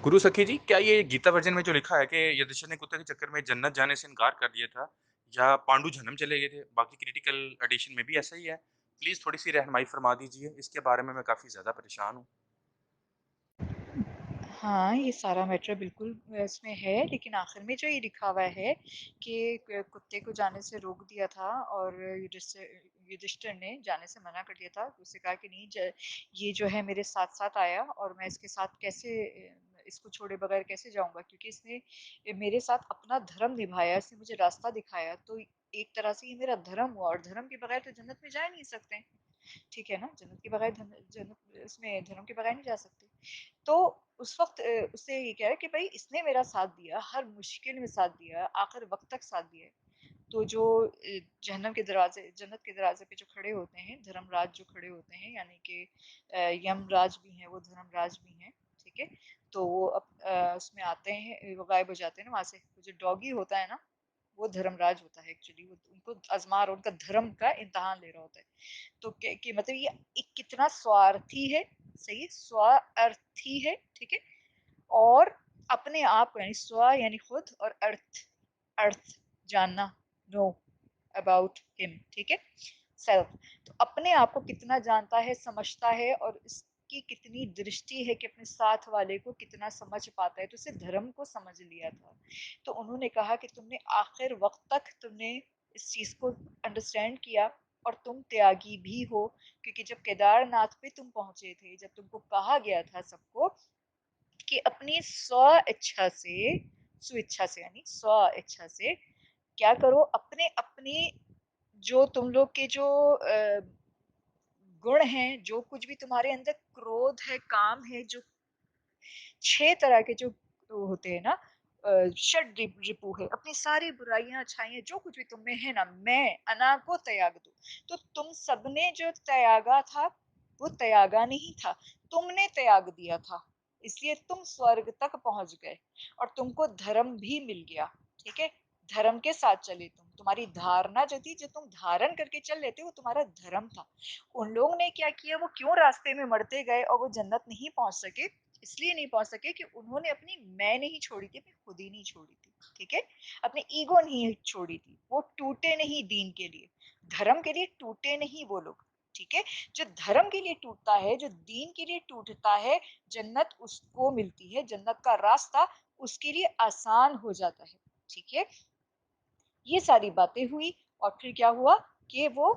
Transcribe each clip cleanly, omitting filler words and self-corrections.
गुरु सखी जी, क्या ये गीता वर्जन में जो लिखा है कि युधिष्ठिर ने कुत्ते के चक्कर में जन्नत जाने से इनकार कर दिया था या पांडु जन्म चले गए थे? बाकी क्रिटिकल एडिशन में भी ऐसा ही है? प्लीज़ थोड़ी-सी रहनुमाई फरमा दीजिए, इसके बारे में मैं काफ़ी ज़्यादा परेशान हूँ। हाँ, ये सारा मैटर बिल्कुल इसमें है, लेकिन आखिर में जो ये लिखा हुआ है कि कुत्ते को जाने से रोक दिया था और युधिष्ठिर ने जाने से मना कर दिया था। उसने कहा कि नहीं, ये जो है मेरे साथ साथ आया और मैं इसके साथ कैसे इसको छोड़े बगैर कैसे जाऊंगा, क्योंकि इसने मेरे साथ अपना धर्म निभाया, इसने मुझे रास्ता दिखाया। तो एक तरह से ये मेरा धर्म हुआ, और धर्म के बगैर तो जन्नत में जा ही नहीं सकते। ठीक है ना, जन्नत के बगैर जन्नत इसमें धर्म के बगैर नहीं जा सकते। तो उस वक़्त उससे ये कह रहा है कि भई इसने मेरा साथ दिया, हर मुश्किल में साथ दिया, आखिर वक़्त तक साथ दिया है। तो जो जन्नत के दरवाज़े पे जो खड़े होते हैं, धर्मराज जो खड़े होते हैं, यानी कि यमराज भी हैं, वो धर्मराज भी हैं, ठीक है? तो वो उसमें आते हैं, वो गायब हो जाते हैं ना वहाँ से। वो जो डॉगी होता है ना, वो धर्मराज होता है एक्चुअली, वो उनको आज़मा रहा, उनका धर्म का इम्तिहान ले रहा होता है। तो कि मतलब ये एक कितना स्वार्थी है, सही है, स्वार्थी है, ठीक है। और अपने आप को, यानी स्व यानी खुद, और अर्थ, अर्थ जानना, नो अबाउट हिम, ठीक है, सेल्फ। तो अपने आप को कितना जानता है, समझता है, और इसकी कितनी दृष्टि है कि अपने साथ वाले को कितना समझ पाता है, तो उसे धर्म को समझ लिया था। तो उन्होंने कहा कि तुमने आखिर वक्त तक तुमने इस चीज को अंडरस्टैंड किया, और तुम त्यागी भी हो, क्योंकि जब केदारनाथ पे तुम पहुंचे थे, जब तुमको कहा गया था सबको कि अपनी स्व इच्छा से, स्वेच्छा से यानी स्व इच्छा से क्या करो, अपने अपने जो तुम लोग के जो गुण हैं, जो कुछ भी तुम्हारे अंदर क्रोध है, काम है, जो 6 तरह के जो होते हैं ना, षड रिपु है, अपनी सारी बुराइयां अच्छाइयां जो कुछ भी तुम में है ना, मैं अना को त्याग दो। तो तुम सबने जो त्यागा था, वो त्यागा नहीं था, तुमने त्याग दिया था। इसलिए तुम स्वर्ग तक पहुंच गए, और तुमको धर्म भी मिल गया, ठीक है। धर्म के साथ चले तुम, तुम्हारी धारणा जो थी, जो तुम धारण करके चल लेते, वो तुम्हारा धर्म था। उन लोगों ने क्या किया, वो क्यों रास्ते में मरते गए और वो जन्नत नहीं पहुंच सके? इसलिए नहीं पहुंच सके कि उन्होंने अपनी मैं नहीं छोड़ी थी, अपनी खुद ही नहीं छोड़ी थी, ठीक है। अपनी ईगो नहीं छोड़ी थी, वो टूटे नहीं दीन के लिए, धर्म के लिए टूटे नहीं वो लोग, ठीक है। जो धर्म के लिए टूटता है, जो दीन के लिए टूटता है, जन्नत उसको मिलती है, जन्नत का रास्ता उसके लिए आसान हो जाता है, ठीक है। ये सारी बातें हुई, और फिर क्या हुआ कि वो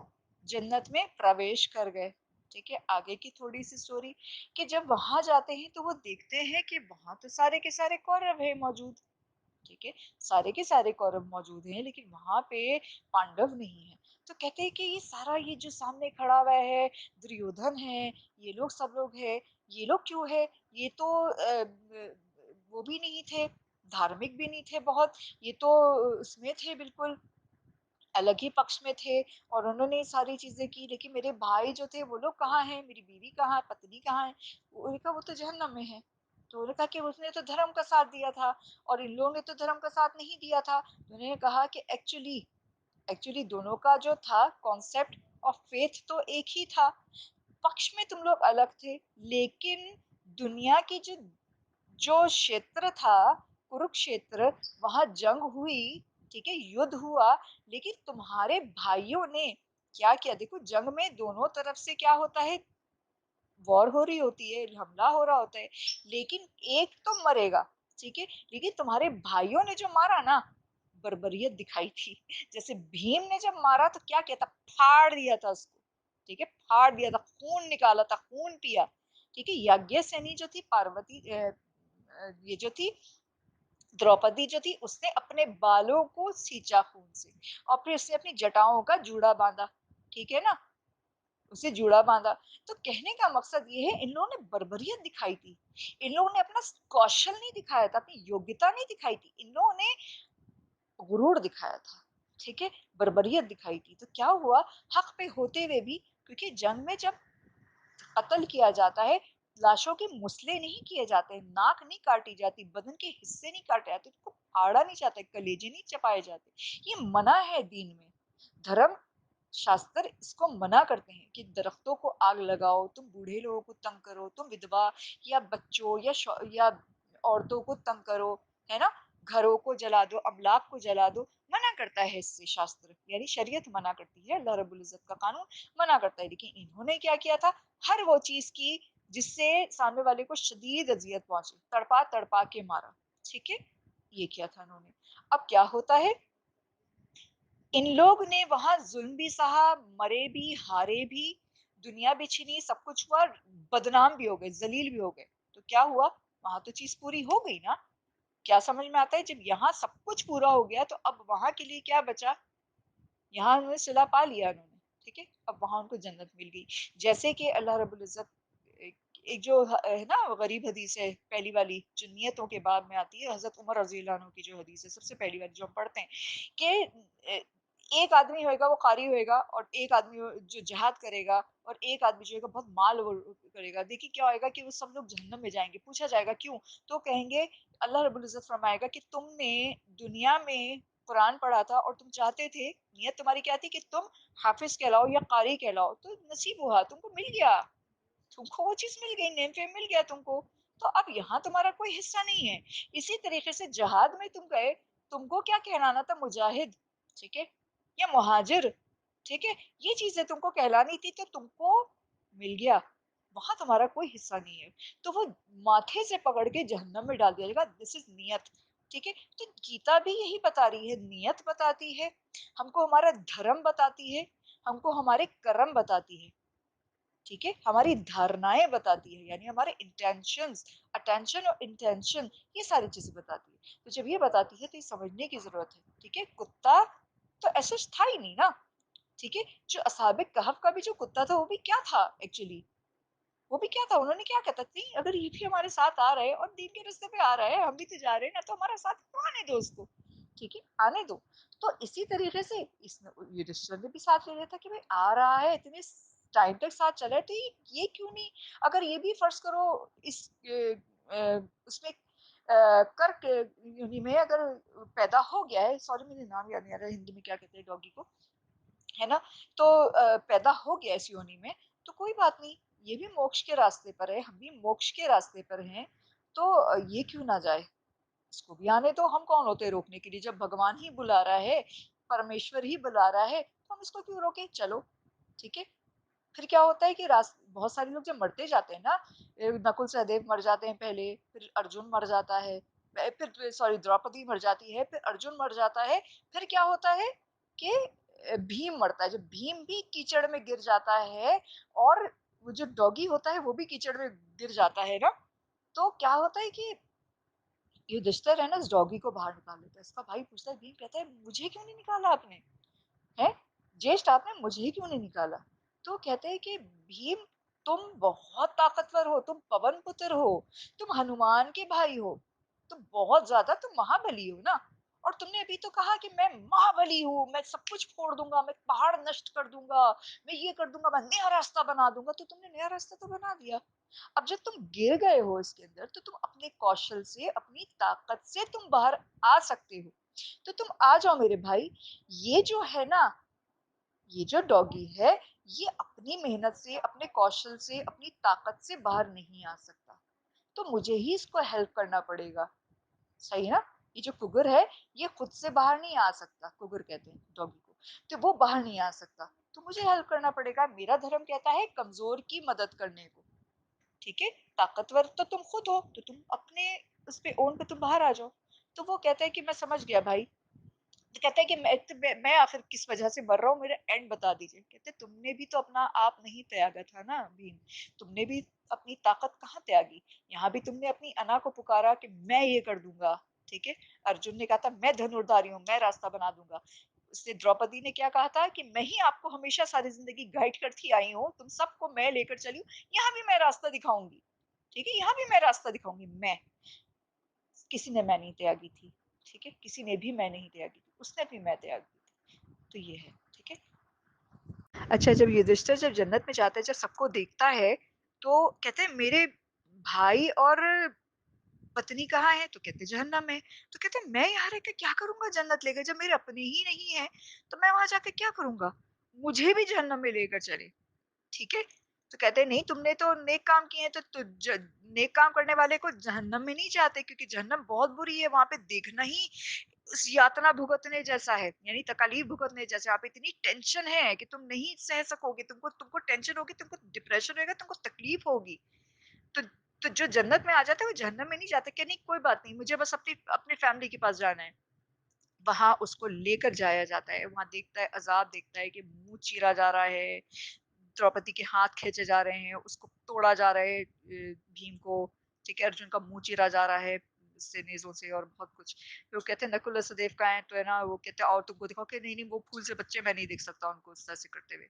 जन्नत में प्रवेश कर गए, ठीक है। आगे की थोड़ी सी स्टोरी, कि जब वहां जाते हैं तो वो देखते हैं कि वहां तो सारे के सारे कौरव है मौजूद, ठीक है। सारे के सारे कौरव मौजूद हैं, लेकिन वहां पे पांडव नहीं है। तो कहते हैं कि ये सारा, ये जो सामने खड़ा हुआ है, दुर्योधन है, ये लोग सब लोग है, ये लोग क्यों है? ये तो वो भी नहीं थे, धार्मिक भी नहीं थे बहुत, ये तो उसमें थे, बिल्कुल अलग ही पक्ष में थे, और उन्होंने सारी चीजें की। लेकिन मेरे भाई जो थे, वो लोग कहाँ हैं, मेरी बीवी कहाँ है, पत्नी कहाँ है? उन्होंने कहा वो तो जहन्नम में है। तो उन्होंने कहा कि उसने तो धर्म का साथ दिया था, और इन लोगों ने तो धर्म का साथ नहीं दिया था। तो उन्होंने कहा कि एक्चुअली एक्चुअली दोनों का जो था कॉन्सेप्ट ऑफ फेथ तो एक ही था, पक्ष में तुम लोग अलग थे, लेकिन दुनिया की जो जो क्षेत्र था, कुरुक्षेत्र, वहां जंग हुई, ठीक है, युद्ध हुआ। लेकिन तुम्हारे भाइयों ने क्या किया? देखो, जंग में दोनों तरफ से क्या होता है, वॉर हो रही होती है, हमला हो रहा होता है, लेकिन एक तो मरेगा, ठीक है। लेकिन तुम्हारे भाइयों ने जो मारा ना, बर्बरियत दिखाई थी। जैसे भीम ने जब मारा तो क्या किया था, फाड़ दिया था उसको, ठीक है, फाड़ दिया था, खून निकाला था, खून पिया, ठीक है। यज्ञ सेनी जो थी, पार्वती ये जो थी, द्रौपदी जो थी, उसने अपने बालों को सींचा खून से, और फिर उसने अपनी जटाओं का जूड़ा बांधा, ठीक है ना, उसे जूड़ा बांधा। तो कहने का मकसद ये है, इन लोगों ने बर्बरियत दिखाई थी, इन लोगों ने अपना कौशल नहीं दिखाया था, अपनी योग्यता नहीं दिखाई थी, इन लोगों ने गुरूर दिखाया था, ठीक है, बर्बरियत दिखाई थी। तो क्या हुआ, हक पे होते हुए भी, क्योंकि जंग में जब कत्ल किया जाता है, लाशों के मुसले नहीं किए जाते, नाक नहीं काटी जाती, बदन के हिस्से नहीं काटे जाते, उनको फाड़ा नहीं जाता, कलेजे नहीं चपाए जाते। ये मना है दीन में, धर्म शास्त्र इसको मना करते हैं कि दरख्तों को आग लगाओ, तुम बूढ़े लोगों को तंग करो, तुम विधवा या बच्चों या औरतों को तंग करो, है ना? घरों को जला दो, अमलाक को जला दो, मना करता है इससे शास्त्र, यानी शरीयत मना करती है, अल्लाह रब्बुल इज़्ज़त का कानून मना करता है। लेकिन इन्होंने क्या किया था, हर वो चीज़ की जिससे सामने वाले को शदीद अज़ियत पहुँचे, तड़पा-तड़पा के मारा, ठीक है? ये किया था इन्होंने। अब क्या होता है, इन लोग ने वहाँ ज़ुल्म भी सहा, मरे भी, हारे भी, दुनिया भी छीनी, सब कुछ हुआ, बदनाम भी हो गए, ज़लील भी हो गए। तो क्या हुआ? वहाँ तो चीज़ पूरी हो गई ना? क्या समझ में आता है, जब यहाँ सब कुछ पूरा हो गया तो अब वहाँ के लिए क्या बचा? यहाँ उन्होंने सिला पा लिया उन्होंने, ठीक है? अब वहाँ उनको जन्नत मिल गई। जैसे कि अल्लाह रब्बुल इज़्ज़त एक एक जो है ना गरीब हदीस है पहली वाली, जो नियतों के बाद में आती है, हज़रत उमर रज़ी अल्लाह अन्हु की जो हदीस है, सबसे पहली वाली जो हम पढ़ते हैं कि एक आदमी होएगा वो कारी होएगा और एक आदमी जो जिहाद करेगा और एक आदमी जो होगा बहुत माल वो करेगा। देखिए क्या होएगा कि वो सब लोग जहन्नम में जाएँगे। पूछा जाएगा क्यों? तो कहेंगे, अल्लाह रब्बुल इज़्ज़त फरमाएगा कि तुमने दुनिया में कुरान पढ़ा था और तुम चाहते थे, नियत तुम्हारी क्या थी कि तुम हाफ़िज़ कहलाओ या क़ारी कहलाओ, तो नसीब हुआ, तुमको मिल गया। तुमको वो चीज़ मिल गई, नेम फेम मिल गया तुमको। तो अब यहाँ तुम्हारा कोई हिस्सा नहीं है। इसी तरीके से जहाद में तुम गए, तुमको क्या कहलाना था, मुजाहिद, ठीक है? या मुहाजिर, ठीक है? ये चीज़ें तुमको कहलानी थी तो तुमको मिल गया। वहाँ तुम्हारा कोई हिस्सा नहीं है। तो वो माथे से पकड़ के जहन्नम में डाल दिया जाएगा, दिस इज़ नियत, ठीक है? तो गीता भी यही बता रही है, नियत बताती है, हमको हमारा धर्म बताती है, हमको हमारे कर्म बताती है। ठीक है, हमारी धारणाएं बताती है, यानी हमारे इंटेंशंस, अटेंशन और इंटेंशन, ये सारी चीजें बताती है। तो जब ये बताती है तो ये समझने की जरूरत है, ठीक है? कुत्ता तो ऐसा था ही नहीं ना, ठीक है? जो असहाबे कहफ का भी जो कुत्ता था वो भी क्या था एक्चुअली, वो भी क्या था, उन्होंने क्या कहता नहीं, अगर ये भी हमारे साथ आ रहा है और दीन के रास्ते पे आ रहा है, हम भी तो जा रहे हैं ना, तो हमारा साथ क्यों आने दो उसको, ठीक है, आने दो। तो इसी तरीके से इसने, ये रिश्ते ने भी साथ ले लिया था कि भाई आ रहा है इतने टाइम तक साथ चला है, तो ये क्यों नहीं, अगर ये भी फर्ज करो इस उसमें कर्क योनि में अगर पैदा हो गया है, सॉरी मुझे नाम याद नहीं आ रहा हिंदी में क्या कहते हैं डॉगी को, है ना? तो पैदा हो गया इस योनि में, तो कोई बात नहीं, ये भी मोक्ष के रास्ते पर है, हम भी मोक्ष के रास्ते पर हैं, तो ये क्यों ना जाए? इसको भी आने दो, हम कौन होते हैं रोकने के लिए? जब भगवान ही बुला रहा है, परमेश्वर ही बुला रहा है, तो हम इसको क्यों रोकें? चलो, ठीक है? फिर क्या होता है कि बहुत सारे लोग जब मरते जाते हैं ना, नकुल सहदेव मर जाते हैं पहले, फिर अर्जुन मर जाता है, फिर सॉरी द्रौपदी मर जाती है, फिर अर्जुन मर जाता है, फिर क्या होता है कि भीम मरता है। जब भीम भी कीचड़ में गिर जाता है और वो जो डॉगी होता है वो भी कीचड़ में गिर जाता है ना, तो क्या होता है कि युधिष्ठिर है ना इस डॉगी को बाहर निकाल लेता है। इसका भाई पूछता है, भीम कहता है मुझे क्यों नहीं निकाला आपने, हैं? ज्येष्ठ आपने मुझे ही क्यों नहीं निकाला? तो कहते हैं कि भीम, तुम बहुत ताकतवर हो, तुम पवन पुत्र हो, तुम हनुमान के भाई हो, तुम बहुत ज्यादा, तुम महाबली हो ना, और तुमने अभी तो कहा कि मैं महाबली हूँ, मैं सब कुछ फोड़ दूंगा, मैं पहाड़ नष्ट कर दूंगा, मैं ये कर दूंगा, मैं नया रास्ता बना दूंगा, तो तुमने नया रास्ता तो बना दिया। अब जब तुम गिर गए हो इसके अंदर, तो तुम अपने कौशल से, अपनी ताकत से तुम बाहर आ सकते हो, तो तुम आ जाओ मेरे भाई। ये जो है ना, ये जो डॉगी है, ये अपनी मेहनत से, अपने कौशल से, अपनी ताकत से बाहर नहीं आ सकता, तो मुझे ही इसको हेल्प करना पड़ेगा, सही ना? ये जो कुकुर है, ये खुद से बाहर नहीं आ सकता, कुकुर कहते हैं डॉगी को, तो वो बाहर नहीं आ सकता, तो मुझे हेल्प करना पड़ेगा। मेरा धर्म कहता है कमजोर की मदद करने को, ठीक है? ताकतवर तो तुम खुद हो, तो तुम अपने उस पे ओन पे तुम बाहर आ जाओ। तो वो कहता है कि मैं समझ गया भाई। तो कहता है कि मैं आखिर किस वजह से मर रहा हूँ, मेरा एंड बता दीजिए। कहते तुमने भी तो अपना आप नहीं त्यागा था ना भीम, तुमने भी अपनी ताकत कहाँ त्यागी, यहाँ भी तुमने अपनी अना को पुकारा कि मैं ये कर दूंगा, ठीक है? अर्जुन ने कहा था मैं धनुर्धारी हूँ, मैं रास्ता बना दूंगा। उसने, द्रौपदी ने क्या कहा था कि मैं ही आपको हमेशा सारी जिंदगी गाइड करती आई हूँ, तुम सबको मैं लेकर चली हूँ, यहाँ भी मैं रास्ता दिखाऊंगी, ठीक है? यहाँ भी मैं रास्ता दिखाऊंगी, मैं, किसी ने मैं नहीं त्यागी थी, ठीक है? किसी ने भी मैं नहीं त्यागी थी, उसने भी मैं त्यागी थी, तो ये है, ठीक है? अच्छा, जब युधिष्ठिर जब जन्नत में जाता है, जब सबको देखता है, तो कहते हैं मेरे भाई और पत्नी कहाँ है? तो कहते जहन्नम में। तो कहते हैं मैं यहाँ रह के क्या करूंगा जन्नत लेकर, जब मेरे अपने ही नहीं है, तो मैं वहां जाकर क्या करूंगा? मुझे भी जहन्नम में लेकर चले, ठीक है? तो कहते हैं नहीं तुमने तो नेक काम किए हैं तो नेक काम करने वाले को जहन्नम में नहीं जाते क्योंकि जहन्नम बहुत बुरी है, वहाँ पे देखना ही उस यातना भुगतने जैसा है, यानी तकलीफ भुगतने जैसा है। आप इतनी टेंशन है कि तुम नहीं सह सकोगे, तुमको तुमको टेंशन होगी, तुमको डिप्रेशन होगा, तुमको तकलीफ होगी। तो तो जो जन्नत में आ जाता है वो जहन्नम में नहीं जाता कि नहीं कोई बात नहीं, मुझे बस अपनी अपनी फैमिली के पास जाना है। वहाँ उसको लेकर जाया जाता है, वहाँ देखता है अज़ाब देखता है कि मुँह चीरा जा रहा है, द्रौपदी के हाथ खींचे जा रहे हैं, उसको तोड़ा जा रहा है भीम को, ठीक है? अर्जुन का मुँह चीरा जा रहा है इससे नेज़ों से और बहुत कुछ। फिर वो कहते हैं नकुल और सहदेव कहाँ हैं? तो है ना वो कहते हैं आओ तुमको दिखाओ कि नहीं, नहीं वो फूल से बच्चे मैं नहीं देख सकता उनको इस तरह से करते हुए।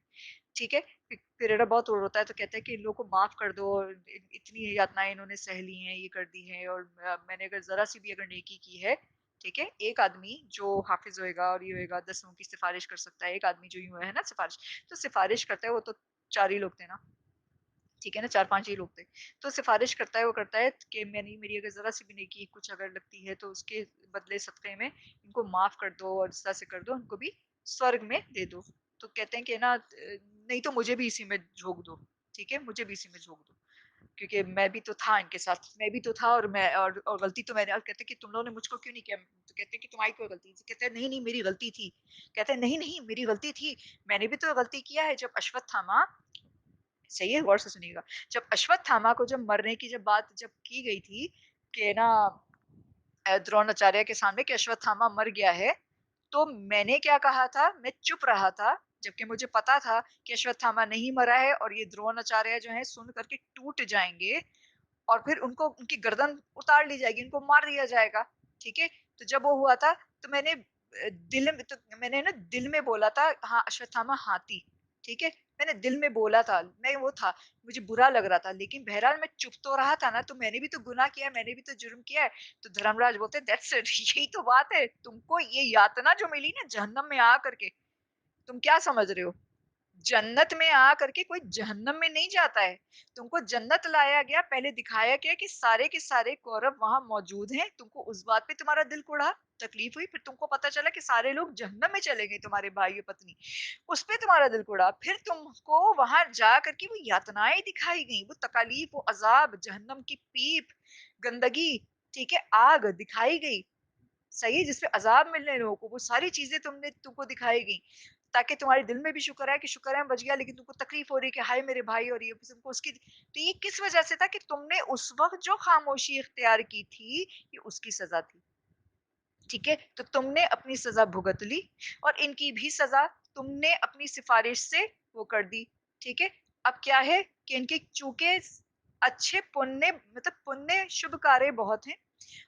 ठीक है? फिर है ना बहुत रोता है तो कहता है कि इन लोगों को माफ़ कर दो और इतनी यातनाएँ इन्होंने सह ली हैं, ये कर दी हैं और मैंने अगर ज़रा-सी भी अगर नेकी की है, ठीक है? एक आदमी जो हाफ़िज़ होएगा और ये होएगा 10 लोगों की सिफ़ारिश कर सकता है, एक आदमी जो यूँ है ना सिफ़ारिश, तो सिफ़ारिश करता है वो तो 4 ही लोग थे ना, ठीक है ना? 4-5 ही लोग थे। तो सिफ़ारिश करता है, वो करता है कि मैंने मेरी अगर ज़रा-सी भी नेकी कुछ अगर लगती है तो उसके बदले सदक़े में इनको माफ़ कर दो और इस तरह से कर दो, इनको भी स्वर्ग में दे दो। तो कहते हैं कि ना नहीं तो मुझे भी इसी में झोंक दो, ठीक है? मुझे भी इसी में झोंक दो। क्योंकि मैं भी तो था इनके साथ, मैं भी तो था और मैं और गलती तो मैंने और कहते हैं कि तुम लोगों ने मुझको क्यों नहीं किया? तो कहते हैं कि तुम्हारी कोई गलती नहीं। कहते हैं नहीं, नहीं मेरी गलती थी। कहते हैं नहीं, नहीं मेरी गलती थी। मैंने भी तो गलती किया है जब अश्वत्थामा सही है गौर से सुनिएगा। जब अश्वत्थामा को जब मरने की जब बात जब की गई थी कि ना द्रोणाचार्य के सामने कि अश्वत्थामा मर गया है, तो मैंने क्या कहा था? मैं चुप रहा था, जबकि मुझे पता था कि अश्वत्थामा नहीं मरा है और ये द्रोणाचार्य जो हैं सुन कर के टूट जाएँगे और फिर उनको उनकी गर्दन उतार ली जाएगी, इनको मार दिया जाएगा, ठीक है? तो जब वो हुआ था तो मैंने ना दिल में बोला था हाँ, अश्वत्थामा हाथी, ठीक है? मैंने दिल में बोला था, मैं वो था, मुझे बुरा लग रहा था, लेकिन बहरहाल मैं चुप तो रहा था ना, तो मैंने भी तो गुनाह किया है, मैंने भी तो जुर्म किया है। तो धर्मराज बोलते हैं दैट्स इट यही तो बात है, तुमको ये यातना जो मिली ना जहन्नम में आ करके, तुम क्या समझ रहे हो? जन्नत में आकर के कोई जहन्नम में नहीं जाता है। तुमको जन्नत लाया गया, पहले दिखाया गया कि सारे के सारे कौरव वहाँ मौजूद हैं। तुमको उस बात पे तुम्हारा दिल कुढ़ा, तकलीफ हुई, फिर तुमको पता चला कि सारे लोग जहन्नम में चले गए तुम्हारे भाई और पत्नी। उस पे तुम्हारा दिल कुढ़ा, फिर तुमको वहाँ जा कर के वो यातनाएँ दिखाई गईं, वो तकालीफ, वो अज़ाब, जहन्नम की पीप, गंदगी, ठीक है, आग दिखाई गई। सही है, जिसपे अज़ाब मिलने लोगों को, वो सारी चीज़ें तुमको दिखाई गई, ताकि तुम्हारे दिल में भी शुक्र है कि शुक्र है मैं बच गया, लेकिन तुमको तकलीफ हो रही है कि हाय मेरे भाई और ये तुमको उसकी तो ये किस वजह से था कि तुमने उस वक़्त जो खामोशी इख्तियार की थी, ये उसकी सज़ा थी। ठीक है? तो तुमने अपनी सज़ा भुगत ली और इनकी भी सज़ा तुमने अपनी सिफ़ारिश से वो कर दी, ठीक है? अब क्या है कि इनके चूँकि अच्छे पुण्य मतलब पुण्य शुभ कार्य बहुत हैं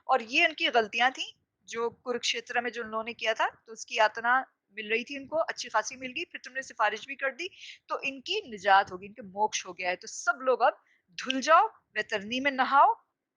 और ये इनकी गलतियाँ थी, जो कुरुक्षेत्र में जो उन्होंने किया था, तो उसकी यातना मिल रही थी इनको, अच्छी खासी मिल गई, फिर तुमने सिफ़ारिश भी कर दी, तो इनकी निजात होगी, इनके मोक्ष हो गया है। तो सब लोग अब धुल जाओ, वैतरणी में नहाओ,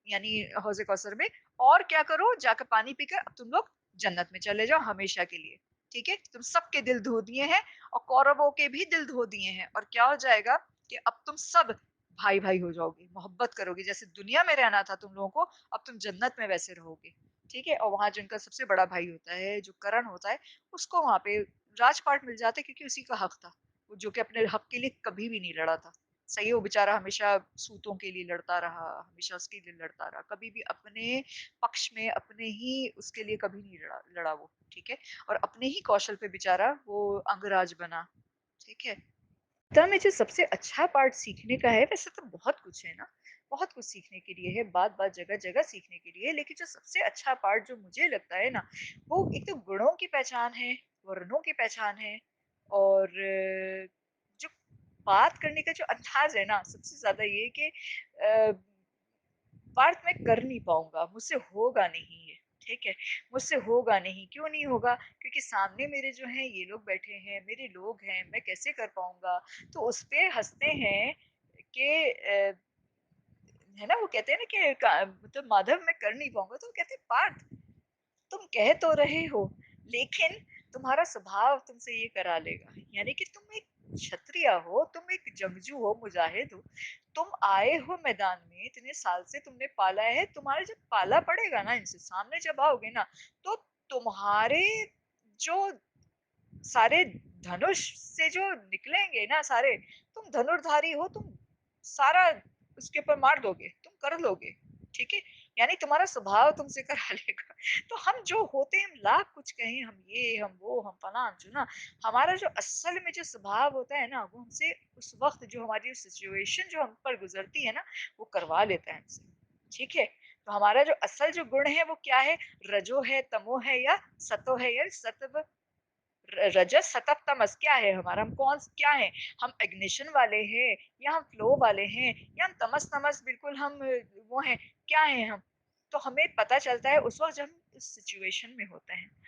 यानी हौज़ कौसर में और क्या करो, जाकर पानी पीकर अब तुम लोग जन्नत में चले जाओ हमेशा के लिए, ठीक है? तुम सबके दिल धो दिए हैं और कौरवों के भी दिल धो दिए हैं और क्या हो जाएगा कि अब तुम सब भाई-भाई हो जाओगे, मोहब्बत करोगे, जैसे दुनिया में रहना था तुम लोगों को, अब तुम जन्नत में वैसे रहोगे, ठीक है? और वहाँ जिनका सबसे बड़ा भाई होता है, जो करण होता है, उसको वहाँ पे राजपाट मिल जाता है क्योंकि उसी का हक था, वो जो कि अपने हक के लिए कभी भी नहीं लड़ा था। सही है, वो बेचारा हमेशा सूतों के लिए लड़ता रहा, हमेशा उसके लिए लड़ता रहा, कभी भी अपने पक्ष में, अपने ही उसके लिए कभी नहीं लड़ा लड़ा वो, ठीक है? और अपने ही कौशल पे बेचारा वो अंगराज बना, ठीक है? गीता में जो सबसे अच्छा पार्ट सीखने का है, वैसे तो बहुत कुछ है ना, बहुत कुछ सीखने के लिए है, बात-बात, जगह-जगह सीखने के लिए है, लेकिन जो सबसे अच्छा पार्ट जो मुझे लगता है ना, वो एक तो गुणों की पहचान है, वर्णों की पहचान है और जो बात करने का जो अंदाज़ है ना, सबसे ज़्यादा ये कि पार्थ मैं कर नहीं पाऊँगा, मुझसे होगा नहीं ये, ठीक है? मुझसे होगा नहीं, क्यों नहीं होगा? क्योंकि सामने मेरे जो हैं ये लोग बैठे हैं, मेरे लोग हैं, मैं कैसे कर पाऊँगा? तो उस पे हँसते हैं कि है ना वो कहते हैं ना कि का मतलब माधव मैं कर नहीं पाऊँगा, तो वो कहते हैं पार्थ तुम कह तो रहे हो, लेकिन तुम्हारा स्वभाव तुमसे ये करा लेगा। यानी कि तुम एक क्षत्रिय हो, तुम एक जंगजू हो, मुजाहिद हो। तुम आए हो मैदान में, इतने साल से तुमने पाला है, तुम्हारे जब पाला पड़ेगा ना इनसे, सामने जब आओगे ना, तो तुम्हारे जो सारे धनुष से जो निकलेंगे ना सारे, तुम धनुर्धारी हो, तुम सारा उसके ऊपर मार दोगे, तुम कर लोगे, ठीक है? यानी तुम्हारा स्वभाव तुमसे करा लेगा। तो हम जो होते हैं, हम लाख कुछ कहें, हम ये, हम वो, हम फलाना-ढिमका, हमारा जो असल में जो स्वभाव होता है ना, वो हमसे उस वक़्त जो हमारी सिचुएशन जो हम पर गुज़रती है ना, वो करवा लेता है हमसे, ठीक है? तो हमारा जो असल जो गुण है, वो क्या है? रजो है, तमो है या सतो है या सत्व रजस सतत तमस क्या है हमारा? हम कौन क्या है? हम इग्निशन वाले हैं या हम फ्लो वाले हैं या हम तमस तमस बिल्कुल हम वो हैं, क्या हैं हम? तो हमें पता चलता है उस वक़्त जब हम उस सिचुएशन में होते हैं।